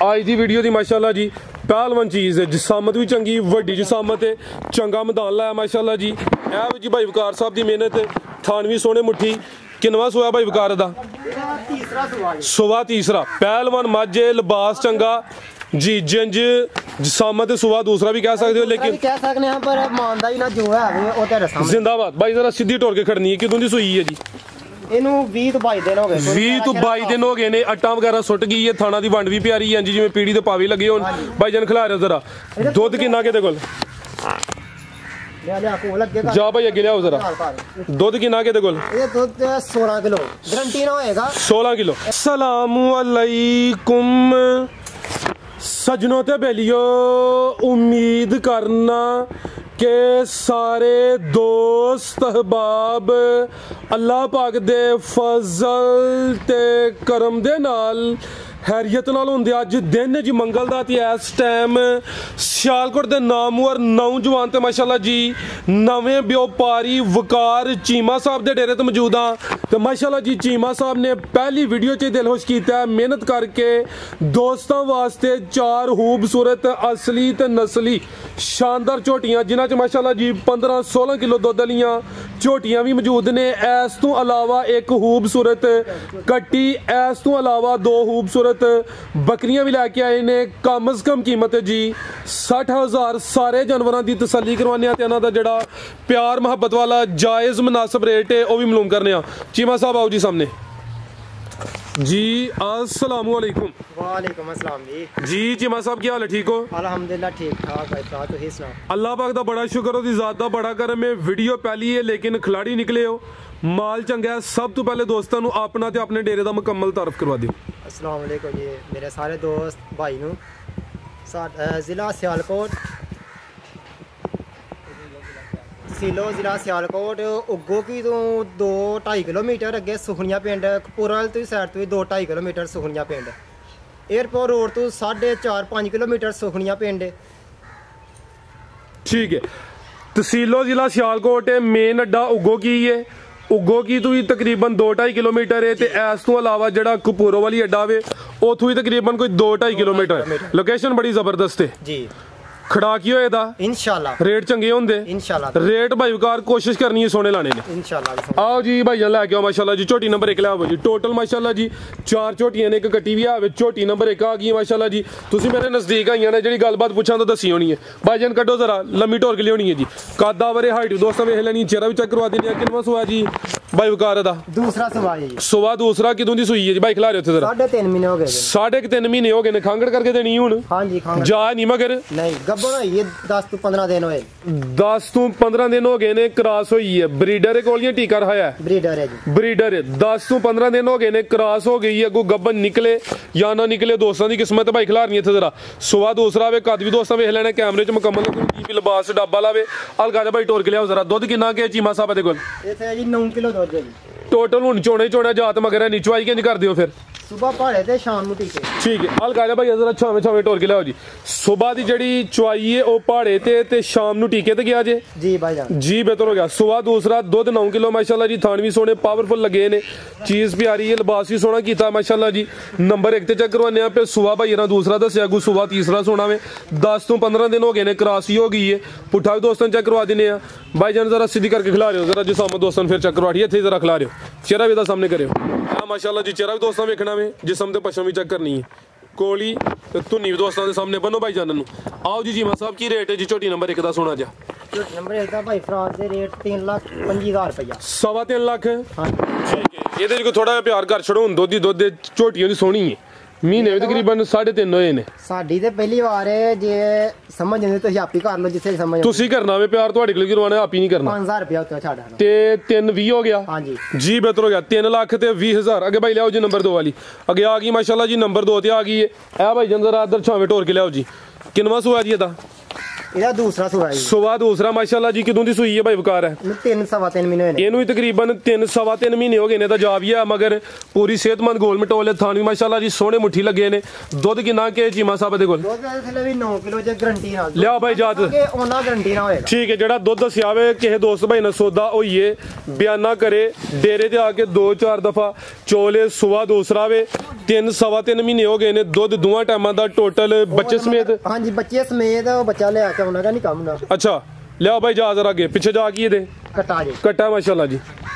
आज की वीडियो की माशाल्लाह जी पहलवान चीज़ है, जिसामत भी चंगी वड्डी जिसामत है, चंगा मैदान लाया माशाल्लाह जी। ए जी भाई वकार साहब की मेहनत है, थानवी सोने मुट्ठी। किनवा सोया भाई वकार दा? सुबह तीसरा। पहलवान माजे लिबास चंगा जी, जंज जिसामत सुबह दूसरा भी कह सकते हो, लेकिन कह सकते हैं पर मानदा ही ना जो है जिंदाबाद। भाई जरा सीधी टोर के खड़नी है, कितों की सुई है जी? ਇਹਨੂੰ 20 ਤੋਂ 22 ਦਿਨ ਹੋ ਗਏ। 20 ਤੋਂ 22 ਦਿਨ ਹੋ ਗਏ ਨੇ। ਅੱਟਾਂ ਵਗੈਰਾ ਸੁੱਟ ਗਈ ਹੈ, ਥਾਣਾ ਦੀ ਵੰਡ ਵੀ ਪਿਆਰੀ ਹੈ ਜੀ, ਜਿਵੇਂ ਪੀੜੀ ਤੇ ਪਾਵੇ ਲੱਗੇ ਹੋਣ। ਭਾਈ ਜਾਨ ਖਿਲਾ ਰਿਹਾ ਜ਼ਰਾ। ਦੁੱਧ ਕਿੰਨਾ ਕਿਤੇ ਕੋਲ? ਜਾ ਭਾਈ ਅੱਗੇ ਲਿਆਓ ਜ਼ਰਾ। ਦੁੱਧ ਕਿੰਨਾ ਕਿਤੇ ਕੋਲ? ਇਹ ਦੁੱਧ 16 ਕਿਲੋ ਗਰੰਟੀ ਨਾ ਹੋਏਗਾ। 16 ਕਿਲੋ। अस्सलामु अलैकुम सजनों ते बेलियो, उम्मीद करना के सारे दोस्त अहबाब अल्लाह पाक दे फजल ते करम दे नाल हैरियत नाल होंदे। अज दिन जी मंगल दा ते इस टाइम सियालकोट दे नामवर नौजवान ते माशाल्लाह जी नवें व्यापारी वकार चीमा साहब दे डेरे ते मौजूद हां। ते माशाल्लाह जी चीमा साहब ने पहली वीडियो च दिलखुश कीता है, मेहनत करके दोस्तों वास्ते 4 खूबसूरत असली ते नस्ली शानदार झोटियां, जिन्हां च माशाल्लाह जी 15-16 किलो दुद्ध वालियां झोटियां भी मौजूद ने। इस तो अलावा एक खूबसूरत कट्टी, इस तो अलावा 2 खूबसूरत बकरियां भी लैके आए ने। कम अज कम कीमत है जी 60,000। सारे जानवरों की तसल्ली करवाने ते इन्हां दा जिहड़ा प्यार मुहब्बत वाला जायज़ मुनासिब रेट है वह भी मालूम करने। चीमा साहब आओ जी सामने जी। अस्सलामु अलैकुम। वालेकुम अस्सलाम जी। जी चीमा साहब क्या हाल है, ठीक हो? अल्हम्दुलिल्लाह ठीक ठाक है। तो ही सुनाओ। अल्लाह पाक दा बड़ा शुक्र, ओदी ज़ात दा बड़ा करम है। वीडियो पहली है लेकिन खिलाड़ी निकले हो, माल चंगा है। सब तो पहले दोस्तों को अपना ते अपने डेरे का मुकम्मल तारफ करवा दियो। अस्सलाम वालेकुम जी मेरे सारे दोस्त भाई नू। ज़िला सियालकोट, सीलो ज़िला सियालकोट। उग्गो की तो 2-2.5 किलोमीटर अगे सुखनिया पिंड, कपूरवाल तो साइड तो 2-2.5 किलोमीटर सुखनिया पिंड। एयरपोर्ट रोड तो 4.5-5 किलोमीटर सुखनिया पिंड। ठीक है। तहसीलो ज़िला सियालकोट है, मेन अड्डा उग्गो की है। उग्गो की तो तकरीबन 2-2.5 किलोमीटर है। इस तो अलावा जो कपूरो वाली अड्डा वे उतों ही तकरीबन कोई 2-2.5 किलोमीटर है। लोकेशन बड़ी जबरदस्त है जी। खड़ा की होए दा इंशाल्लाह रेट चंगे होंदे इंशाल्लाह। रेट भाई वकार कोशिश करनी है सोने लाने ने इंशाल्लाह। आओ जी भाई जान लैके आओ माशाल्लाह जी। झोटी नंबर 1 लाओ जी। टोटल माशाल्लाह जी 4 झोटियां ने, एक कट्टी भी है। झोटी नंबर 1 आ गई माशाल्लाह जी। तुसी मेरे नजदीक आईयां ने, जेड़ी गलबात पूछां तो दसी होनी है। भाई जान कड्डो जरा, लम्मी टोर के लिए होनी है जी। कादा वरे हाइट दोस्तों वेख लेनी, चेहरा भी चेक करवा देनी। किनवा सुआ जी भाई वकार दा? दूसरा सुआ जी। सुआ दूसरा किदों दी सुई है जी? भाई खिला रहे हो जरा। 3.5 महीने हो गए। 3.5 महीने हो गए ने। खांगड़ करके देनी हुन? हां जी खांगड़ जा नहीं मगर नहीं गब्बड़ होई है। 10 ਤੋਂ 15 दिन होए। 10 ਤੋਂ 15 दिन हो गए ने। क्रॉस हुई है। ब्रीडर है कोलियां टीका रहा है? ब्रीडर है जी। ब्रीडर है। 10 ਤੋਂ 15 दिन हो गए ने। क्रॉस हो गई है। को गब्बन निकले या ना निकले दोस्तों की किस्मत भाई खिला रही है। जरा सुबह दूसरा वे कद भी दोस्तों वेख लेना कैमरे च मुकम्मल। की लिबास डब्बा लावे अलगा जा भाई टोर के लियाओ जरा। दुध कितना के चीमा साहब दे कोल? इथे जी 9 किलो दुध है जी। टोटल हुन चोणे जात मगर है नीचो आई के कर दियो फिर सुबह पहाड़े ते शाम ਨੂੰ टीके। ठीक है अलगा जा भाई जरा छावे टोर के लियाओ जी। सुबह दी जड़ी चुआई है ओ पहाड़े ते शाम ਨੂੰ टीके ते गया जे जी भाई जान जी। बेहतर हो गया। सुबह दूसरा दुध 9 किलो माशाल्लाह जी। थान भी सोने पावरफुल लगे ने, चीज प्यारी है, लिबास भी सोना कीता माशाल्लाह जी। नंबर 1 ते चेक करवाने पे सुबह भाई ना दूसरा दसिया गु सुबह तीसरा सोना में। 10 ਤੋਂ 15 दिन हो गए ने। क्रॉस ही हो गई है। पुठा भी दोस्तों चेक करवा देने भाई जान जरा सीधी करके खिला रहे हो जरा। जिसम दोस्तों फिर चेक करवाइए थे जरा खिला रहे हो। चेहरा भी सामने करे हो माशाल्लाह जी। चेहरा भी दोस्तों वेखना में, जिसम ते पशम भी चेक करनी है। कोली धुनी भी दोस्तों के सामने बनो भाई जानन। आओ जी चीमा साहब की रेट है जी झोटी नंबर 1 का सोना जा? झोटी नंबर 1 का भाई फराद दे रेट 3,25,000 रुपया। 3.5 लाख हां ठीक है। ਇਹਦੇ ਚ ਥੋੜਾ ਜਿਹਾ ਪਿਆਰ ਕਰ ਛੜੋ। ਹੁਣ ਦੁੱਧ ਦੀ ਝੋਟੀਆਂ ਦੀ ਸੋਹਣੀ ਹੈ। ਮਹੀਨੇ ਵੀ ਤਕਰੀਬਨ 3.5 ਹੋਏ ਨੇ। ਸਾਡੀ ਤੇ ਪਹਿਲੀ ਵਾਰ ਹੈ ਜੇ ਸਮਝ ਜਾਂਦੇ ਤੁਸੀਂ ਆਪੀ ਕਰ ਲਓ ਜਿੱਥੇ ਸਮਝ ਤੁਸੀਂ ਕਰਨਾ ਵੇ ਪਿਆਰ ਤੁਹਾਡੇ ਕੋਲ ਕਰਵਾਣਾ ਆਪੀ ਨਹੀਂ ਕਰਨਾ। 5,000 ਰੁਪਇਆ ਉੱਤੇ ਛੱਡ ਤੇ 3.20 ਹੋ ਗਿਆ ਹਾਂਜੀ ਜੀ। ਬਿਹਤਰ ਹੋ ਗਿਆ। 3 ਲੱਖ ਤੇ 20,000 ਅੱਗੇ ਭਾਈ ਲਿਆਓ ਜੀ ਨੰਬਰ 2 ਵਾਲੀ। ਅੱਗੇ ਆ ਗਈ ਮਾਸ਼ਾਅੱਲਾ ਜੀ ਨੰਬਰ 2 ਤੇ ਆ ਗਈ ਹੈ। ਇਹ ਭਾਈ ਜਨ ਜ਼ਰਾ ਇੱਧਰ ਛਾਵੇਂ ਟੋਰ ਕੇ ਲਿਆਓ ਜੀ। ਕਿੰਨਵਾ ਸੁਆ ਜੀ ਇਹਦਾ? ਇਹਦਾ ਦੂਸਰਾ ਸੁਆ ਜੀ। ਸੁਆ ਦੂਸਰਾ ਮਾਸ਼ਾਅੱਲਾ ਜੀ। ਕਿਦੋਂ ਦੀ ਸੂਈ ਹੈ ਭਾਈ ਵਕਾਰ ਹੈ? 3-3.5 ਮਹੀਨੇ ਹੋਏ ਨੇ ਇਹਨੂੰ। ਤਕਰੀਬਨ 3-3.5 ਮਹੀਨੇ ਹੋ ਗਏ ਨੇ। ਤਾਂ ਜਾ ਵੀ ਹੈ ਮਗਰ ਪੂਰੀ ਸਿਹਤਮੰਦ ਗੋਲ ਮਟੋਲੇ ਥਾਨ ਵੀ ਮਾਸ਼ਾਅੱਲਾ ਜੀ ਸੋਹਣੇ ਮੁੱਠੀ ਲੱਗੇ ਨੇ। ਦੁੱਧ ਕਿੰਨਾ ਕੇ ਚੀਮਾ ਸਾਹਿਬ ਦੇ ਕੋਲ? ਦੁੱਧ ਥਲੇ ਵੀ 9 ਕਿਲੋ ਜੇ ਗਰੰਟੀ ਨਾਲ ਲਿਆ ਭਾਈ ਜਾਤ ਉਹਨਾਂ ਗਰੰਟੀ ਨਾ ਹੋਏਗਾ। ਠੀਕ ਹੈ। ਜਿਹੜਾ ਦੁੱਧ ਦੱਸਿਆ ਵੇ ਕਿਸੇ ਦੋਸਤ ਭਾਈ ਨਾਲ ਸੌਦਾ ਹੋਈਏ ਬਿਆਨਾ ਕਰੇ ਡੇਰੇ ਤੇ ਆ ਕੇ 2-4 ਦਫਾ ਚੋਲੇ ਸੁਆ ਦੂਸਰਾ ਵੇ 3 सवा 3 महीने हो गए ने दुध दोवां टाइमां दा टोटल बच्चे समेत हाँ जी बच्चे समेत बच्चा ले आके उन्हें का नहीं कम ना अच्छा लिया भाई जा जरा अगे पिछे जा की दे कटा जी कट्टा माशाल्लाह जी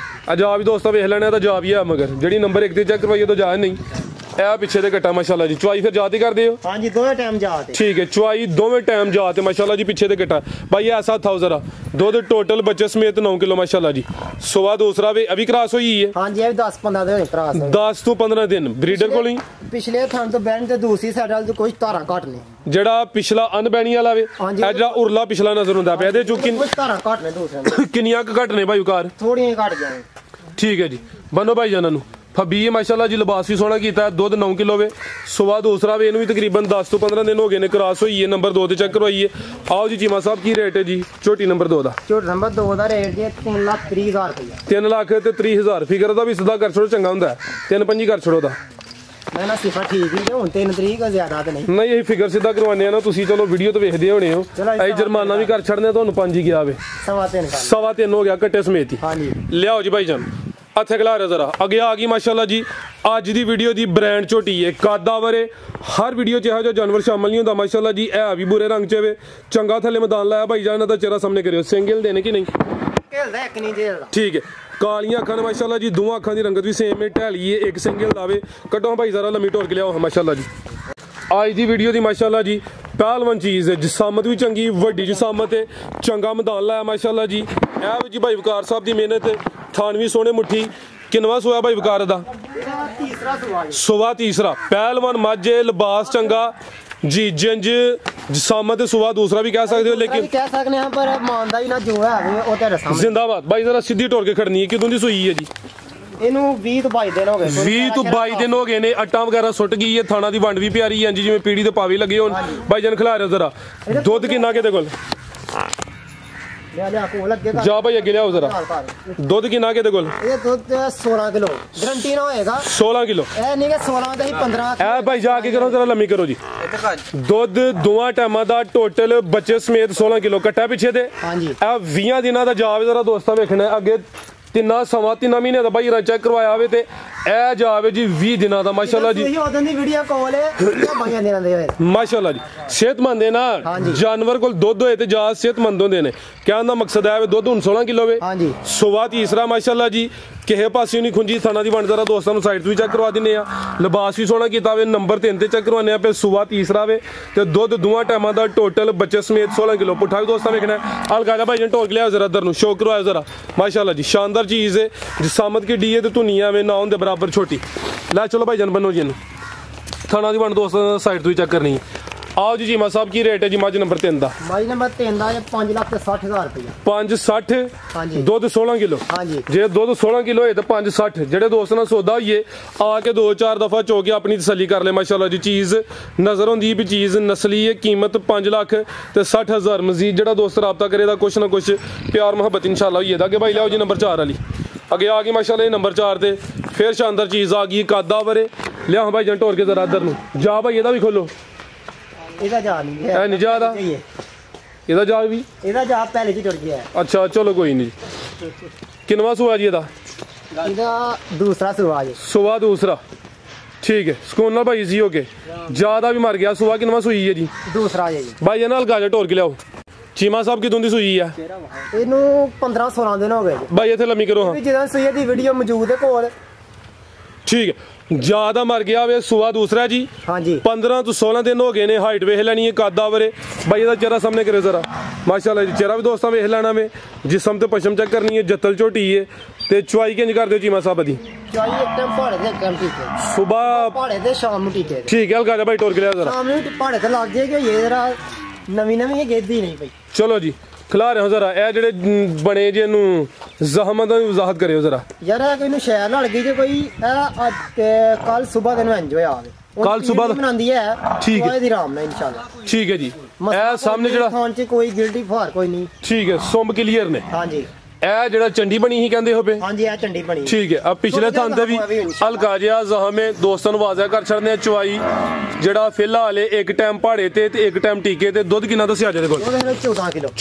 जा भी दोस्तों वेख लेने तो जा भी है मगर जी नंबर 1 चेक करवाइए तो जा नहीं ਇਹ ਪਿੱਛੇ ਦੇ ਘਟਾ ਮਾਸ਼ਾਅੱਲਾ ਜੀ ਚੁਆਈ ਫਿਰ ਜਾਤੀ ਕਰਦੇ ਹੋ ਹਾਂਜੀ ਦੋਵੇਂ ਟਾਈਮ ਜਾਤੇ ਠੀਕ ਹੈ ਚੁਆਈ ਦੋਵੇਂ ਟਾਈਮ ਜਾਤੇ ਮਾਸ਼ਾਅੱਲਾ ਜੀ ਪਿੱਛੇ ਦੇ ਘਟਾ ਭਾਈ ऐसा था जरा ਦੁੱਧ ਟੋਟਲ ਬੱਚੇ ਸਮੇਤ 9 ਕਿਲੋ ਮਾਸ਼ਾਅੱਲਾ ਜੀ ਸਵਾ ਦੂਸਰਾ ਵੇ ਅਭੀ ਕ੍ਰਾਸ ਹੋਈ ਹੈ ਹਾਂਜੀ ਇਹ 10 15 ਦਿਨ ਕ੍ਰਾਸ 10 ਤੋਂ 15 ਦਿਨ ਬਰੀਡਰ ਕੋਲ ਹੀ ਪਿਛਲੇ ਥਣ ਤੋਂ ਬੈਣ ਤੇ ਦੂਸਰੀ ਸਾਈਡ ਵਾਲ ਤੋਂ ਕੋਈ ਧਾਰਾਂ ਘਟ ਨਹੀਂ ਜਿਹੜਾ ਪਿਛਲਾ ਅਨਬੈਣੀ ਵਾਲਾ ਵੇ ਇਹ ਜਿਹੜਾ ਉਰਲਾ ਪਿਛਲਾ ਨਜ਼ਰ ਹੁੰਦਾ ਪਿਆ ਇਹਦੇ ਚੋਂ ਕੋਈ ਧਾਰਾਂ ਘਟ ਨੇ ਦੂਸਰੇ ਕਿੰਨੀਆਂ ਕੁ ਘਟ ਨੇ ਭਾਈ ਉਕਾਰ ਥੋੜੀਆਂ ਘਟ ਜਾਣ ਠੀਕ ਹੈ ਜੀ ਬੰਨੋ ਭਾਈ ਜਾਨਾਂ ਨੂੰ फबी माशाल्लाह जी लिबास भी सोहना किया दुध 9 किलो वे सुबह दूसरा वे भी तकरीबन 10 तो 15 दिन हो गए ने क्रॉस हुई है नंबर 2 ते चेक करवाइए आओ जी चीमा साहब की रेट है जी छोटी नंबर 2 दा छोटी नंबर 2 दा रेट जी 3,30,000 रुपया 3 लाख ते 30,000 फिगर दा भी सीधा कर छोड़ो चंगा हुंदा है 3-5 कर छोड़ो दा मैं ना सिफा ठीक ही हुन 3 तरीक ज्यादा ते नहीं नहीं यही फिगर सीधा करवाने ना तुसी चलो वीडियो तो देखदे होने हो ऐ जुर्माना भी कर छड़ने ਤੁਹਾਨੂੰ 5 ही गया वे 3.5 हो गया कट्टे समेत ही हां जी लियाओ जी भाई जान हथे खिला रहे जरा अगे आ गई माशाल्लाह जी अज दी वीडियो दी ब्रांड झोटी है कादावरे हर वीडियो च जो जानवर शामिल नहीं होता माशाल्लाह जी है भी बुरे रंग च वे चंगा थले मैदान लाया भाई जान दा चेहरा सामने करियो सिंगल देने की नहीं खेलदा एक नहीं जेलदा ठीक है कालियां अखां माशाल्लाह जी दोवां अखां दी रंगत भी सेम है ढैली है एक सिंगल दावे कटो भाई जरा लम्मी टोर के लियाओ माशाल्लाह जी आज दी वीडियो दी माशाल्लाह जी पहलवान चीज़ है जिसामत भी चंगी वड्डी जिसामत है चंगा मैदान लाया माशाल्लाह जी है जी भाई वकार साहब की मेहनत थान भी सोने मुट्ठी किनवा सोया भाई वकार दा सुबह तीसरा पहलवान माझे लिबास चंगा जी जिंज जिसामत सुबह दूसरा भी कह सकते हो लेकिन कह सकते हैं पर ईमानदारी ना जो है वो तेरे सामने जिंदाबाद भाई जरा सीधी टोर के खड़नी है कितों दी सोई है जी ਇਹਨੂੰ 20 ਤੋਂ 22 ਦਿਨ ਹੋ ਗਏ 20 ਤੋਂ 22 ਦਿਨ ਹੋ ਗਏ ਨੇ ਅੱਟਾਂ ਵਗੈਰਾ ਸੁੱਟ ਗਈ ਹੈ ਥਾਣਾ ਦੀ ਵੰਡ ਵੀ ਪਿਆਰੀ ਹੈ ਜਿਵੇਂ ਪੀੜੀ ਦੇ ਪਾਵੇ ਲੱਗੇ ਹੋਣ ਭਾਈ ਜਾਨ ਖਿਲਾ ਰਿਹਾ ਜ਼ਰਾ ਦੁੱਧ ਕਿੰਨਾ ਕਿਤੇ ਕੋਲ ਲਿਆ ਕੋਲ ਲੱਗੇਗਾ ਜਾ ਭਾਈ ਅੱਗੇ ਲਿਆਓ ਜ਼ਰਾ ਦੁੱਧ ਕਿੰਨਾ ਕਿਤੇ ਕੋਲ ਇਹ ਦੁੱਧ 16 ਕਿਲੋ ਗਰੰਟੀ ਨਾ ਹੋਏਗਾ 16 ਕਿਲੋ ਇਹ ਨਹੀਂ ਕਿ 16 ਤੇ ਹੀ 15 ਇਹ ਭਾਈ ਜਾ ਕੇ ਕਰੋ ਜ਼ਰਾ ਲੰਮੀ ਕਰੋ ਜੀ ਦੁੱਧ ਦੋਵਾਂ ਟਾਈਮਾਂ ਦਾ ਟੋਟਲ ਬੱਚੇ ਸਮੇਤ 16 ਕਿਲੋ ਕੱਟਾ ਪਿੱਛੇ ਦੇ ਹਾਂਜੀ ਇਹ 20 ਦਿਨਾਂ ਦਾ ਜਾਵੇ ਜ਼ਰਾ ਦੋਸਤਾਂ ਵੇਖਣਾ ਅੱਗੇ ਤਿੰਨਾ ਸਵਾ 3 ਮਹੀਨੇ ਦਾ ਭਾਈ ਚੈੱਕ ਕਰਵਾਇਆ ਹੋਵੇ ਤੇ ਇਹ ਜਾਵੇ ਜੀ 20 ਦਿਨਾਂ ਦਾ ਮਾਸ਼ਾਅੱਲਾ ਜੀ ਤੁਸੀਂ ਉਦੋਂ ਦੀ ਵੀਡੀਓ ਕਾਲ ਹੈ ਬਾਈਆਂ ਦਿਨਾਂ ਦੇ ਹੋਏ ਮਾਸ਼ਾਅੱਲਾ ਜੀ ਸਿਹਤਮੰਦ ਹੈ ਨਾ ਜਾਨਵਰ ਕੋਲ ਦੁੱਧ ਹੋਏ ਤੇ ਜਾ ਸਿਹਤਮੰਦ ਹੁੰਦੇ ਨੇ ਕਹਿਣ ਦਾ ਮਕਸਦ ਹੈ ਦੁੱਧ ਹੁਣ 16 ਕਿਲੋ ਵੇ ਹਾਂਜੀ ਸੁਬਹ ਤੀਸਰਾ ਮਾਸ਼ਾਅੱਲਾ ਜੀ ਕਿਸੇ ਪਾਸੇ ਨਹੀਂ ਖੁੰਜੀ ਥਾਣਾ ਦੀ ਵੰਡ ਜ਼ਰਾ ਦੋਸਤਾਂ ਨੂੰ ਸਾਈਡ ਤੋਂ ਵੀ ਚੈੱਕ ਕਰਵਾ ਦਿੰਨੇ ਆ ਲਿਬਾਸ ਵੀ ਸੋਹਣਾ ਕੀਤਾ ਵੇ ਨੰਬਰ 3 ਤੇ ਚੈੱਕ ਕਰਵਾਉਂਦੇ ਆ ਫਿਰ ਸੁਬਹ ਤੀਸਰਾ ਵੇ ਤੇ ਦੁੱਧ ਦੋਵਾਂ ਟਾਈਮਾਂ ਦਾ ਟੋਟਲ ਬੱਚੇ ਸਮੇਤ 16 ਕਿਲੋ ਪੁੱਠਾ ਵੀ ਦੋਸਤਾਂ ਵੇਖਣਾ ਹਲਕਾ ਭਾਈ ਜਨ ਢੋਕ ਲਿਆ ਜ਼ਰਾ ਇਧਰ ਨੂੰ ਸ਼ੋਅ ਕਰਵਾਇਆ ਜ਼ਰਾ ਮਾਸ਼ਾਅੱਲਾ ਜੀ ਸ਼ਾਨਦਾਰ ਚੀਜ਼ ਹੈ जिसामत की डी है तो धुनिया में ना होंगे बराबर छोटी ला चलो भाई जान बनो जी थाना दी वंड दोस्त साइड तो ही चेक करनी आओ जी चीमा साहब की रेट है जी मझ नंबर 3 दा मझ नंबर 3 दा 5,60,000 रुपया 560 ਹਾਂਜੀ ਦੁੱਧ 16 ਕਿਲੋ ਹਾਂਜੀ ਜੇ ਦੁੱਧ 16 ਕਿਲੋ ਹੋਏ ਤਾਂ 560 ਜਿਹੜੇ ਦੋਸਤ ਨਾਲ ਸੌਦਾ ਹੋਈਏ ਆ ਕੇ 2-4 ਦਫਾ ਚੋ ਕੇ ਆਪਣੀ ਤਸੱਲੀ ਕਰ ਲੈ ਮਾਸ਼ਾਅੱਲਾ ਜੀ ਚੀਜ਼ ਨਜ਼ਰ ਆਉਂਦੀ ਵੀ ਚੀਜ਼ ਨਸਲੀ ਹੈ ਕੀਮਤ 5 ਲੱਖ ਤੇ 60,000 ਮਜ਼ੀਦ ਜਿਹੜਾ ਦੋਸਤ ਰਾਬਤਾ ਕਰੇ ਦਾ ਕੁਛ ਨਾ ਕੁਛ ਪਿਆਰ ਮੁਹੱਬਤ ਇਨਸ਼ਾਅੱਲਾ ਹੋਈਏ ਦਾ ਅੱਗੇ ਭਾਈ ਲਿਆਓ ਜੀ ਨੰबर 4 ਵਾਲੀ ਅੱਗੇ ਆ ਗਈ ਮਾਸ਼ਾਅੱਲਾ ਨੰबर 4 ਤੇ ਫਿਰ ਸ਼ਾਨਦਾਰ ਚੀਜ਼ ਆ ਗਈ ਕਾਦਾਵਰੇ ਲਿਆ ਭਾਈ ਜਨ ਢੋਰ ਕੇ ਜ਼ਰਾ ਇੱਧਰ ਨੂੰ ਜਾ ਭਾਈ ਇਹਦਾ ਵੀ ਖੋਲੋ ਇਹਦਾ ਜਾ ਨਹੀਂ ਹੈ ਨਹੀਂ ਜਾ ਦਾ ਇਹਦਾ ਜਾ ਵੀ ਇਹਦਾ ਜਾ ਪਹਿਲੇ ਜੀ ਟੁੱਟ ਗਿਆ ਅੱਛਾ ਚਲੋ ਕੋਈ ਨਹੀਂ ਕਿੰਨਵਾ ਸੂਆ ਜੀ ਇਹਦਾ ਦੂਸਰਾ ਸੂਆ ਜੀ ਸੁਬਹ दूसरा ठीक है सुकून ना भाई इसी होके ज्यादा भी मर गया सुबह किनवा सुई है जी दूसरा जी भाई ये ना हल्का ढोर के लियाओ चीमा साहब की दुंदी सुई है ਇਹਨੂੰ 15-16 ਦਿਨ ਹੋ ਗਏ भाई इथे लम्मी करो हाँ ਜਦੋਂ ਸੂਈ ਦੀ ਵੀਡੀਓ ਮੌਜੂਦ ਹੈ ਕੋਲ ठीक है ज्यादा मर गया वे सुबह दूसरा जी हाँ जी 15 तो 16 दिन हो गए ने हाइट वेख लैनी है कादा वरे भाई ਇਹਦਾ चेहरा सामने करे जरा माशाल्लाह जी चेहरा भी दोस्तों वेख लेना वे जिसम ते पशम चेक करनी है जत्तल झोटी है ते चुआई किंज कर दियो चीमा साहब दी ਚੁਆਈ ਇੱਕ ਟਾਈਮ ਪਹਾੜੇ ਦੇ ਕੰਮ ਟੀਕੇ सुबह ਪਹਾੜੇ ਦੇ ਸ਼ਾਮ ਨੂੰ ਟੀਕੇ ठीक है हल्का भाई टोर के लिया जरा ਸ਼ਾਮ ਨੂੰ ਪਹਾੜੇ ਤੇ ਲੱਗ ਜਾਏਗਾ ਇਹ ਜਰਾ ਨਵੀਂ ਇਹ ਗੇਦੀ ਨਹੀਂ ਪਈ चलो जी खिला रहे हो जरा ए जेड़े बने जे नु ज़हमत दी वजाहत करियो जरा यार कोई नु शहर लड़ गई जे कोई कल सुबह दिन इंज होया आवे कल सुबह बनांदी है ठीक है दी राम ना इंशाल्लाह ठीक है जी ए सामने जेड़ा खान च कोई गिल्टी फार कोई नहीं ठीक है सुंब क्लियर ने हां जी ਇਹ ਜਿਹੜਾ ਚੰਡੀ ਬਣੀ ਹੀ ਕਹਿੰਦੇ ਹੋਵੇ ਹਾਂਜੀ ਇਹ ਚੰਡੀ ਬਣੀ ਠੀਕ ਹੈ ਆ ਪਿਛਲੇ ਥਾਂ ਤੇ ਵੀ ਹਲਕਾ ਜਿਹਾ ਜ਼ਹਮੇ ਦੋਸਤਾਂ ਨੂੰ ਵਾਜ਼ਿਆ ਕਰ ਛੜਨੇ ਆ ਚੁਆਈ ਜਿਹੜਾ ਫਿਲਹਾਲ ਇੱਕ ਟਾਈਮ ਪਹਾੜੇ ਤੇ ਇੱਕ ਟਾਈਮ ਟੀਕੇ ਤੇ ਦੁੱਧ ਕਿੰਨਾ ਦੱਸਿਆ ਜੇ ਦੇ ਕੋਲ ਉਹਦੇ ਵਿੱਚ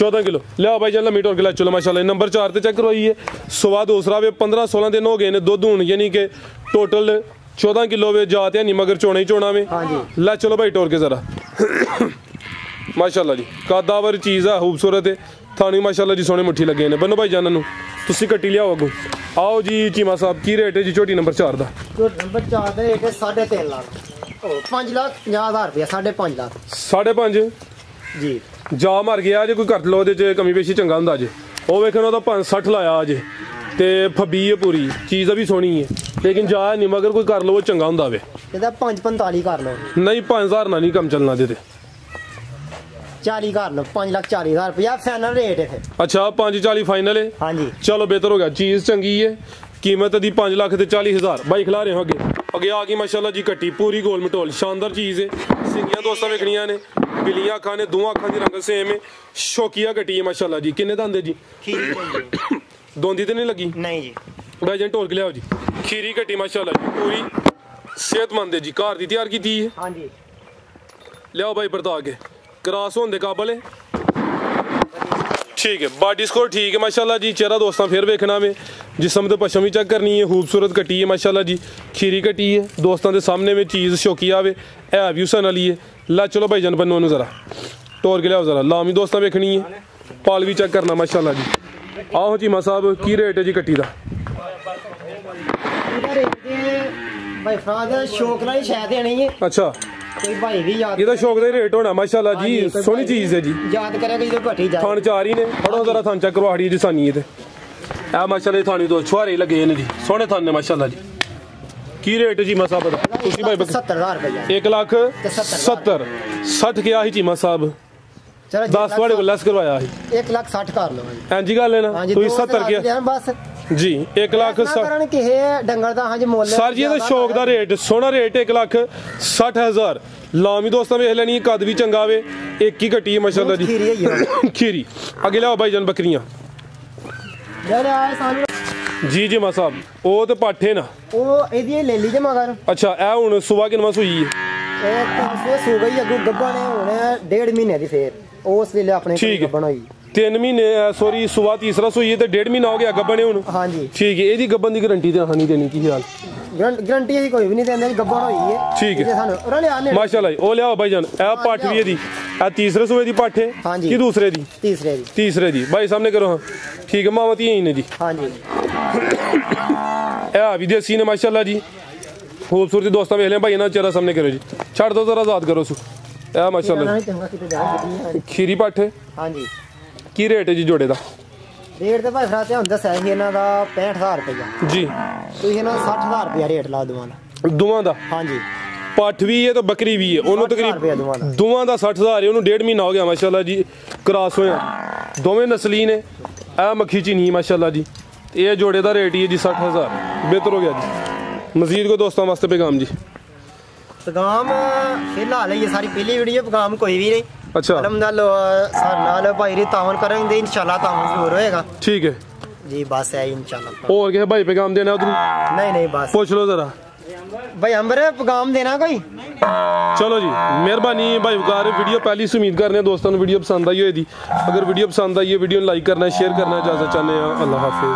14 ਕਿਲੋ ਲਿਆ ਭਾਈ ਜਨ ਲੰਮੀ ਟੋਰ ਕੇ ਲੈ ਚਲੋ ਮਾਸ਼ਾਅੱਲਾ ਨੰਬਰ 4 ਤੇ ਚੈੱਕ ਕਰਵਾਈਏ ਸੁਬਹ ਦੂਸਰਾ ਵੇ 15-16 ਦਿਨ ਹੋ ਗਏ ਨੇ ਦੁੱਧ ਹੁਣ ਯਾਨੀ ਕਿ ਟੋਟਲ 14 किलो वे जाते हैं नहीं मगर चोना ही चोना में। हाँ जी। ला चलो भाई टोर के जरा माशाल्लाह जी कादावर चीज़ है खूबसूरत है थानी माशाल्लाह जी सोने मुट्ठी लगे ने बनो भाई जाना तुसी कट्टी लियाओ अगू आओ जी चीमा साहब की रेट है जी झोटी नंबर 4 का नंबर 4 का रेट है 3.5 लाख 5,50,000 रुपया 5.5 लाख 5.5 जी जा मर गया जे कोई कर लो ਉਹਦੇ कमी पेशी चंगा ਹੁੰਦਾ ਜੇ ਉਹ ਵੇਖਣ ਉਹਦਾ 5-60 ਲਾਇਆ ਅਜੇ ਤੇ ਫੱਬੀ ਹੈ ਪੂਰੀ ਚੀਜ਼ ਵੀ ਸੋਹਣੀ ਹੈ ਲੇਕਿਨ ਜਾ ਨਹੀਂ ਮਗਰ ਕੋਈ ਕਰ ਲੋ ਚੰਗਾ ਹੁੰਦਾ ਵੇ ਇਹਦਾ 5.45 ਕਰ ਲਓ ਨਹੀਂ 5000 ਨਾਲ ਨਹੀਂ ਕੰਮ ਚੱਲਣਾ ਦੇ ਤੇ 40 ਕਰ ਲਓ 5,40,000 रुपया फाइनल रेट है फिर अच्छा 540 फाइनल है हाँ जी चलो बेहतर हो गया चीज़ चंगी है कीमत दी 5,40,000 भाई खिला रहे हो अगे अगे आ गई माशाल्लाह जी कट्टी पूरी गोल मटोल शानदार चीज़ है सिंगियां दोस्तों वेखनियां ने बिलियां अखां ने दोवां अखां दी रंग सेम है शौकिया कट्टी है माशाल्लाह जी किन्ने दंद है जी दोंदी ते नहीं लगी नहीं जी भाई जन ढोल के लियाओ जी खीरी कट्टी माशाल्लाह जी पूरी सेहतमंद है जी घर दी तैयार की है हाँ जी लियाओ भाई बरता के क्रॉस होने काबल है ठीक है बॉडी स्कोर ठीक है माशाल्लाह जी चेहरा दोस्तों फिर वेखना में जिसम तो पशम भी चेक करनी है खूबसूरत कट्टी है माशाल्लाह जी खीरी कट्टी है दोस्तों के सामने में चीज़ शौकिया वे है भी उसन वाली है ला चलो भाई जन बनो जरा टोर के लियाओ जरा लामी दोस्तों वेखनी है पाल भी चेक करना माशाल्लाह जी आओ चीमा साहब की रेट है जी कट्टी का भाई फराद शौक नाल शायद नहीं है अच्छा कोई भाई भी याद ये तो शौक का रेट होना माशाल्लाह जी सोहनी चीज़ है जी याद करेगा जो घटी जाए थान चार ही ने फड़ो जरा थान चेक करो हाड़ी जिसानी है ए माशाल्लाह थानी तो छुहारे लगे ने जी सोहने थान ने माशाल्लाह जी की रेट है चीमा साहब तुसी भाई 70,000 रुपया 1,70,000 60 क्या ही चीमा साहब 10 वाले को लेस करवाया है 1,60,000 कर लो जी गल है ना तू 70 क्या बस जी 1,60,000 डंगर दा हां जी मोल सर जी ये शौक दा रेट सोना रेट 1,60,000 लामी दोस्तों वेख लैनी कद भी चंगा वे एक ही कट्टी है माशाल्लाह जी खीरी अगे लाओ भाई जान बकरियां जी जी मां साहब ओ ते पाठे ना ओ एदी ले ली जे मगर अच्छा ए हुन सुबह किनवा सुई है ए तो सो गई अगू गब्बा ने हुन 1.5 महीने दी फेर उस वेले अपने गब्बन होई 3 महीने सॉरी सुबह तीसरा सुई है तो 1.5 महीना हो गया गब्बन ने हुन हाँ जी ठीक है एदी गब्बन दी गारंटी ते हां नहीं देनी की हाल गारंटी ही कोई भी नहीं देंदे गब्बन होई है ठीक है माशाल्लाह ओ लियाओ भाई जान ए पाठ भी दी ए तीसरे सुबह दी पाठ है की दूसरे दी तीसरे दी भाई सामने करो हां ठीक है मामती यही ने जी हां जी ए भी देसी ने माशाल्लाह जी खूबसूरती दोस्तों वेख ले भाई ना चेहरा सामने करो जी छड़ दो जरा आजाद करो सु ए माशाल्लाह खीरी पाठ है हां जी की रेट है जी जोड़े का रेट तो भाई फिर हम दसा ही इन्हां दा 65,000 रुपया जी तुसीं इन्हां 60,000 रुपया रेट ला दोवां दा हां जी पठ भी है तो बकरी भी है ओनू तकरीबन दोवां दा 60,000 है ओनू 1.5 महीना हो गया माशाल्लाह जी क्रॉस होया दोवें नस्ली ने ए मक्खी चीनी माशाल्लाह जी ये जोड़े का रेट ही है जी 60,000 बेहतर हो गया जी मजीद को दोस्तों वास्ते पैगाम जी पैगाम फिलहाल ये सारी पहली वीडियो पैगाम कोई भी नहीं अच्छा नाल भाई री तावन करेंगे इंशाल्लाह तावन जरूर होएगा ठीक है जी बस है इंशाल्लाह और क्या भाई पैगाम देना उधर नहीं बस पूछ लो जरा भाई अंबर पैगाम देना कोई चलो जी मेहरबानी भाई वकार वीडियो पहली से उम्मीद करने दोस्तों वीडियो पसंद आई होगी अगर वीडियो पसंद आई है वीडियो लाइक करना शेयर करना इजाजत चाहते हैं अल्लाह हाफिज।